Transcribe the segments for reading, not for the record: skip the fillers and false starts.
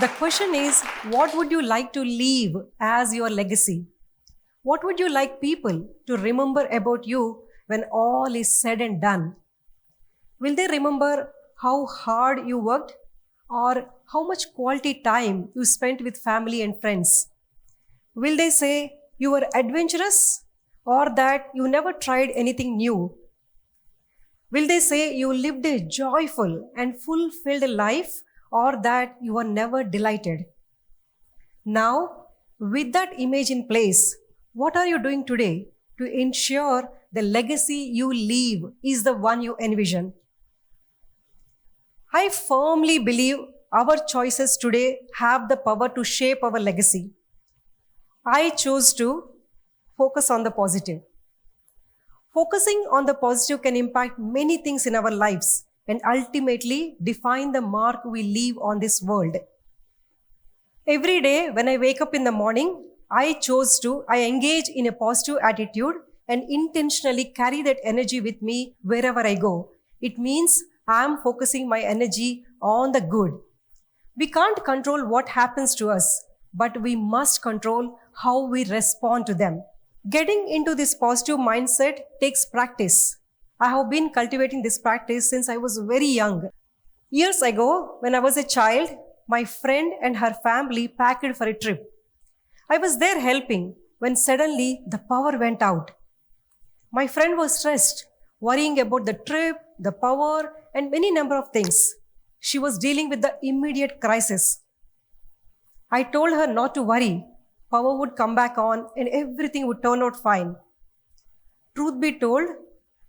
The question is, what would you like to leave as your legacy? What would you like people to remember about you when all is said and done? Will they remember how hard you worked or how much quality time you spent with family and friends? Will they say you were adventurous or that you never tried anything new? Will they say you lived a joyful and fulfilled life or that you were never delighted? Now, with that image in place, what are you doing today to ensure the legacy you leave is the one you envision? I firmly believe our choices today have the power to shape our legacy. I choose to focus on the positive. Focusing on the positive can impact many things in our lives and ultimately define the mark we leave on this world. Every day when I wake up in the morning, I engage in a positive attitude and intentionally carry that energy with me wherever I go. It means I am focusing my energy on the good. We can't control what happens to us, but we must control how we respond to them. Getting into this positive mindset takes practice. I have been cultivating this practice since I was very young. Years ago, when I was a child, my friend and her family packed for a trip. I was there helping when suddenly the power went out. My friend was stressed, worrying about the trip, the power, and many number of things. She was dealing with the immediate crisis. I told her not to worry. Power would come back on and everything would turn out fine. Truth be told,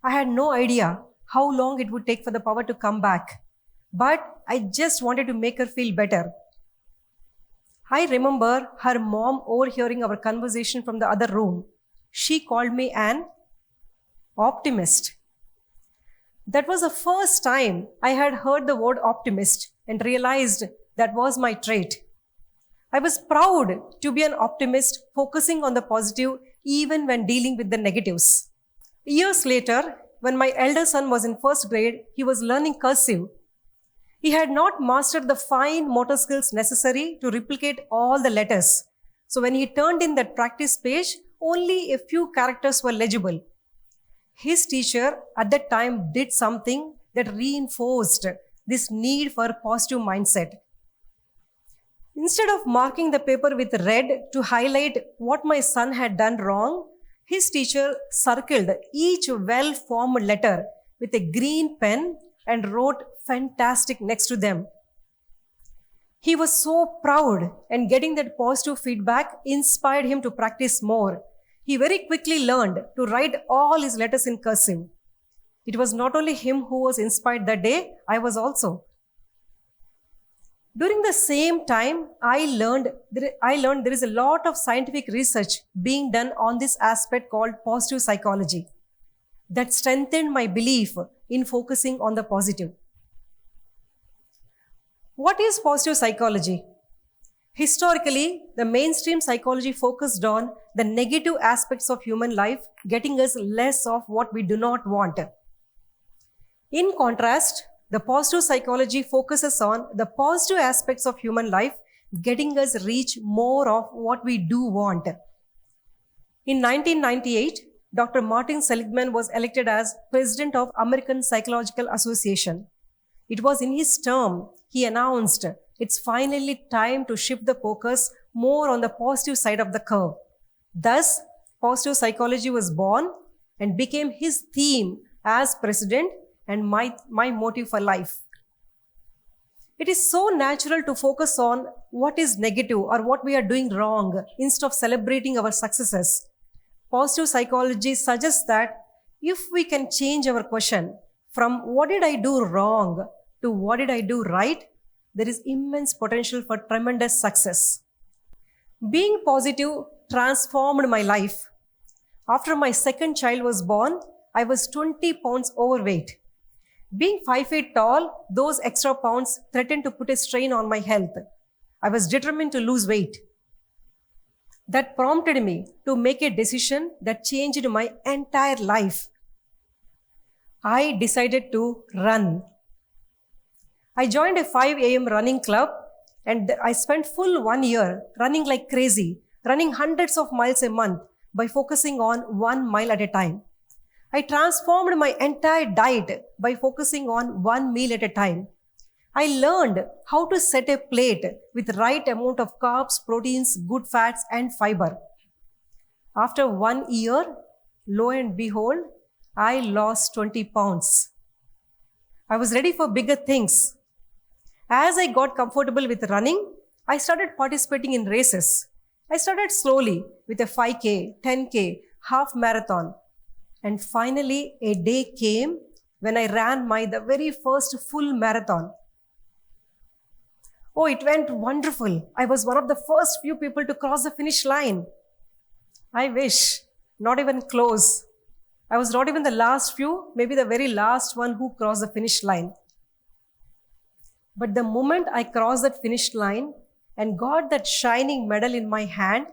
I had no idea how long it would take for the power to come back. But I just wanted to make her feel better. I remember her mom overhearing our conversation from the other room. She called me an optimist. That was the first time I had heard the word optimist and realized that was my trait. I was proud to be an optimist, focusing on the positive even when dealing with the negatives. Years later, when my elder son was in first grade, he was learning cursive. He had not mastered the fine motor skills necessary to replicate all the letters. So when he turned in that practice page, only a few characters were legible. His teacher at that time did something that reinforced this need for positive mindset. Instead of marking the paper with red to highlight what my son had done wrong, his teacher circled each well-formed letter with a green pen and wrote "fantastic" next to them. He was so proud, and getting that positive feedback inspired him to practice more. He very quickly learned to write all his letters in cursive. It was not only him who was inspired that day, I was also. During the same time, I learned there is a lot of scientific research being done on this aspect called positive psychology that strengthened my belief in focusing on the positive. What is positive psychology? Historically, the mainstream psychology focused on the negative aspects of human life, getting us less of what we do not want. In contrast, the positive psychology focuses on the positive aspects of human life, getting us reach more of what we do want. In 1998, Dr. Martin Seligman was elected as president of American Psychological Association. It was in his term he announced it's finally time to shift the focus more on the positive side of the curve. Thus, positive psychology was born and became his theme as president and my motive for life. It is so natural to focus on what is negative or what we are doing wrong instead of celebrating our successes. Positive psychology suggests that if we can change our question from what did I do wrong to what did I do right, there is immense potential for tremendous success. Being positive transformed my life. After my second child was born, I was 20 pounds overweight. Being 5 feet tall, those extra pounds threatened to put a strain on my health. I was determined to lose weight. That prompted me to make a decision that changed my entire life. I decided to run. I joined a 5 a.m. running club And I spent full 1 year running like crazy, running hundreds of miles a month by focusing on 1 mile at a time. I transformed my entire diet by focusing on one meal at a time. I learned how to set a plate with right amount of carbs, proteins, good fats, and fiber. After 1 year, lo and behold, I lost 20 pounds. I was ready for bigger things. As I got comfortable with running, I started participating in races. I started slowly with a 5K, 10K, half marathon. And finally, a day came when I ran the very first full marathon. Oh, it went wonderful. I was one of the first few people to cross the finish line. I wish, not even close. I was not even the last few, maybe the very last one who crossed the finish line. But the moment I crossed that finish line and got that shining medal in my hand,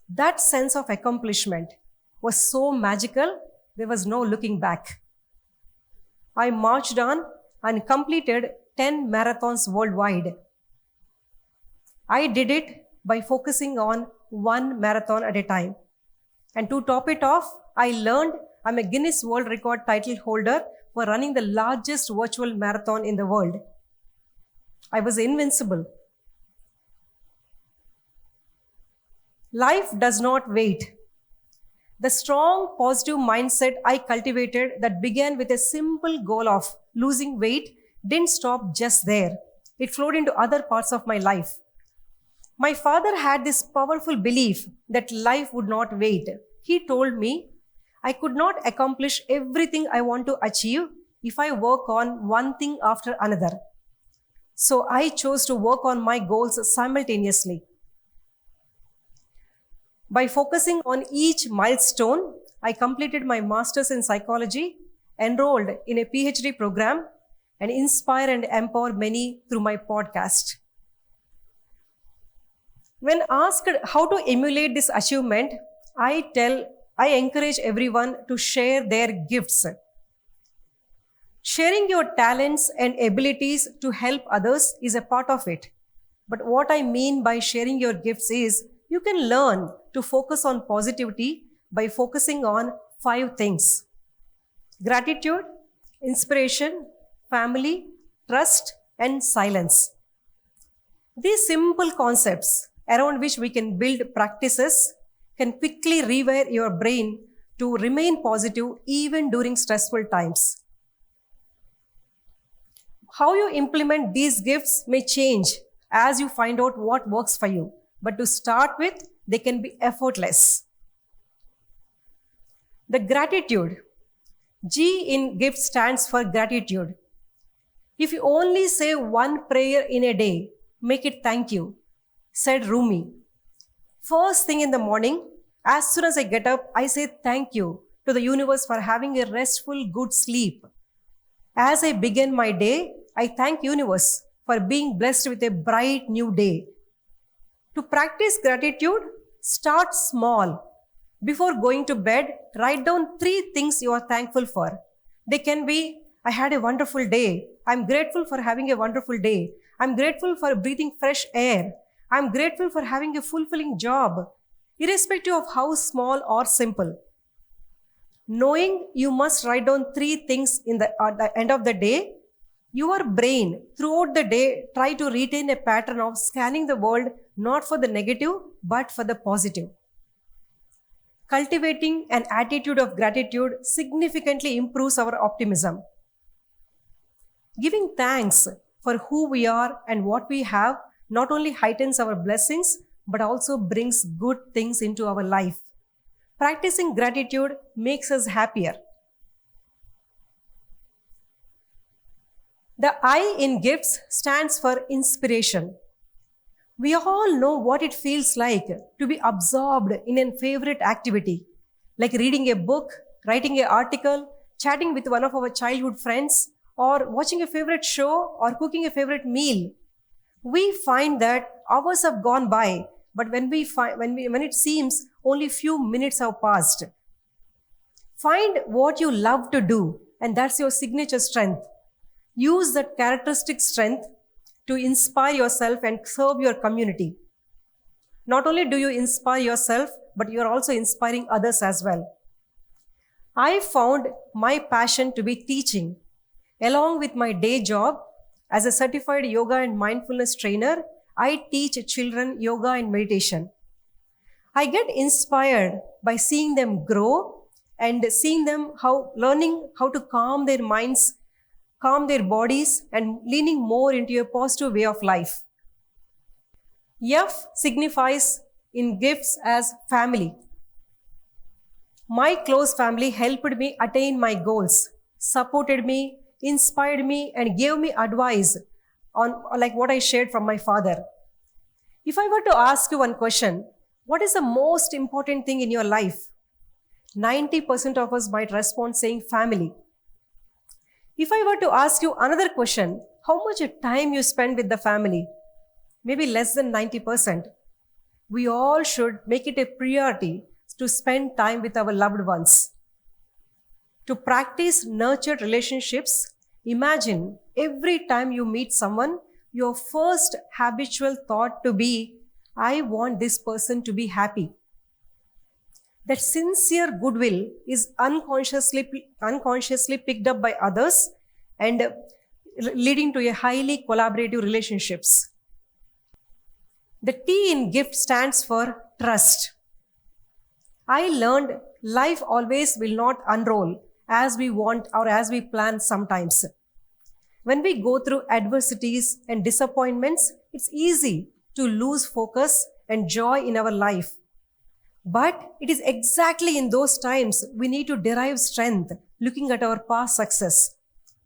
that sense of accomplishment was so magical, there was no looking back. I marched on and completed 10 marathons worldwide. I did it by focusing on one marathon at a time. And to top it off, I learned I'm a Guinness World Record title holder for running the largest virtual marathon in the world. I was invincible. Life does not wait. The strong positive mindset I cultivated that began with a simple goal of losing weight didn't stop just there. It flowed into other parts of my life. My father had this powerful belief that life would not wait. He told me I could not accomplish everything I want to achieve if I work on one thing after another. So I chose to work on my goals simultaneously. By focusing on each milestone, I completed my master's in psychology, enrolled in a PhD program, and inspire and empower many through my podcast. When asked how to emulate this achievement, I encourage everyone to share their gifts. Sharing your talents and abilities to help others is a part of it. But what I mean by sharing your gifts is you can learn to focus on positivity by focusing on 5 things: gratitude, inspiration, family, trust, and silence. These simple concepts around which we can build practices can quickly rewire your brain to remain positive even during stressful times. How you implement these gifts may change as you find out what works for you. But to start with, they can be effortless. The gratitude. G in gift stands for gratitude. If you only say one prayer in a day, make it thank you, said Rumi. First thing in the morning, as soon as I get up, I say thank you to the universe for having a restful, good sleep. As I begin my day, I thank universe for being blessed with a bright new day. To practice gratitude, start small. Before going to bed, write down 3 things you are thankful for. They can be, I had a wonderful day. I'm grateful for having a wonderful day. I'm grateful for breathing fresh air. I'm grateful for having a fulfilling job, irrespective of how small or simple. Knowing you must write down 3 things at the end of the day, your brain throughout the day try to retain a pattern of scanning the world not for the negative but for the positive. Cultivating an attitude of gratitude significantly improves our optimism. Giving thanks for who we are and what we have not only heightens our blessings but also brings good things into our life. Practicing gratitude makes us happier. The I in gifts stands for inspiration. We all know what it feels like to be absorbed in a favorite activity, like reading a book, writing an article, chatting with one of our childhood friends, or watching a favorite show or cooking a favorite meal. We find that hours have gone by, but when it seems only few minutes have passed. Find what you love to do, and that's your signature strength. Use that characteristic strength to inspire yourself and serve your community. Not only do you inspire yourself, but you are also inspiring others as well. I found my passion to be teaching. Along with my day job, as a certified yoga and mindfulness trainer, I teach children yoga and meditation. I get inspired by seeing them grow and seeing them learning how to calm their minds, calm their bodies, and leaning more into a positive way of life. F signifies in gifts as family. My close family helped me attain my goals, supported me, inspired me, and gave me advice on like what I shared from my father. If I were to ask you one question, what is the most important thing in your life? 90% of us might respond saying family. If I were to ask you another question, how much time you spend with the family? Maybe less than 90%. We all should make it a priority to spend time with our loved ones. To practice nurtured relationships, imagine every time you meet someone, your first habitual thought to be, I want this person to be happy. That sincere goodwill is unconsciously picked up by others and leading to a highly collaborative relationships. The T in gift stands for trust. I learned life always will not unroll as we want or as we plan sometimes. When we go through adversities and disappointments, it's easy to lose focus and joy in our life. But it is exactly in those times we need to derive strength looking at our past success.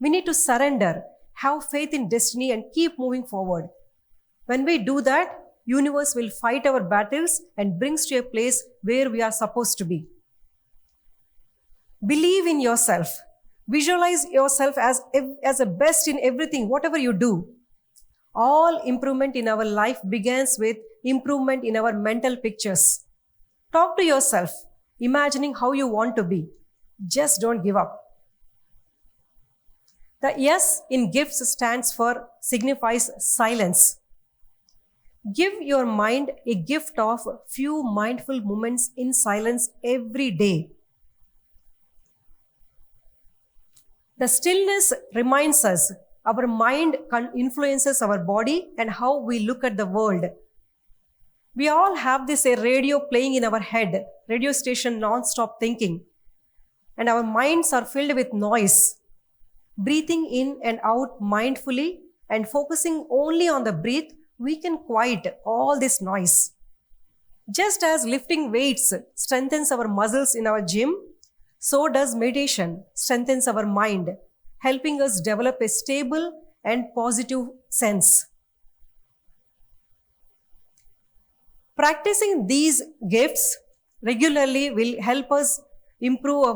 We need to surrender, have faith in destiny, and keep moving forward. When we do that, universe will fight our battles and brings to a place where we are supposed to be. Believe in yourself. Visualize yourself as the best in everything, whatever you do. All improvement in our life begins with improvement in our mental pictures. Talk to yourself, imagining how you want to be. Just don't give up. The S in gifts signifies silence. Give your mind a gift of few mindful moments in silence every day. The stillness reminds us our mind influences our body and how we look at the world. We all have this radio playing in our head, radio station non-stop thinking. And our minds are filled with noise. Breathing in and out mindfully and focusing only on the breath, we can quiet all this noise. Just as lifting weights strengthens our muscles in our gym, so does meditation strengthens our mind, helping us develop a stable and positive sense. Practicing these gifts regularly will help us improve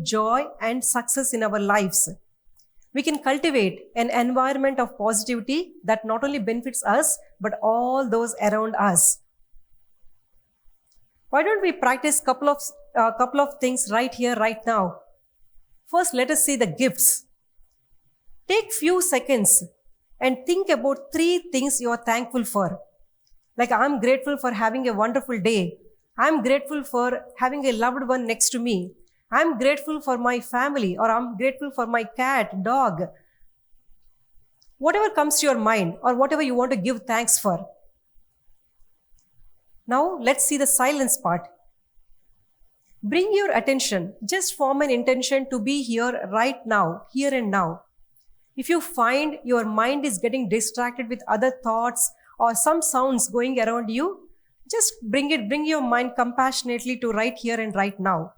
joy and success in our lives. We can cultivate an environment of positivity that not only benefits us, but all those around us. Why don't we practice couple of things right here, right now? First, let us see the gifts. Take few seconds and think about 3 things you are thankful for. Like, I'm grateful for having a wonderful day. I'm grateful for having a loved one next to me. I'm grateful for my family, or I'm grateful for my cat, dog. Whatever comes to your mind or whatever you want to give thanks for. Now, let's see the silence part. Bring your attention. Just form an intention to be here right now, here and now. If you find your mind is getting distracted with other thoughts or some sounds going around you, just bring your mind compassionately to right here and right now.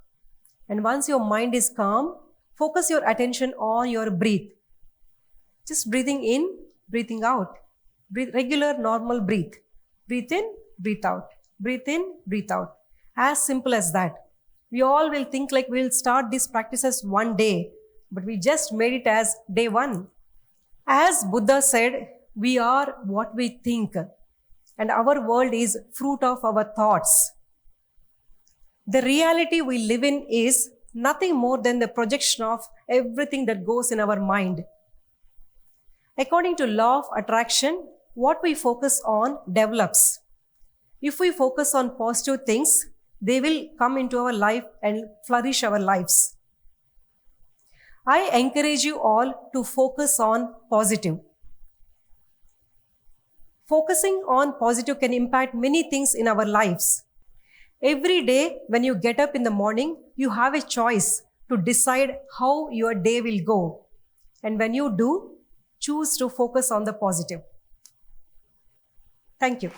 And once your mind is calm, focus your attention on your breath. Just breathing in, breathing out. Regular, normal breath. Breathe in, breathe out. Breathe in, breathe out. As simple as that. We all will think like we'll start these practices one day, but we just made it as day 1. As Buddha said, we are what we think, and our world is fruit of our thoughts. The reality we live in is nothing more than the projection of everything that goes in our mind. According to law of attraction, what we focus on develops. If we focus on positive things, they will come into our life and flourish our lives. I encourage you all to focus on positive. Focusing on positive can impact many things in our lives. Every day when you get up in the morning, you have a choice to decide how your day will go. And when you do, choose to focus on the positive. Thank you.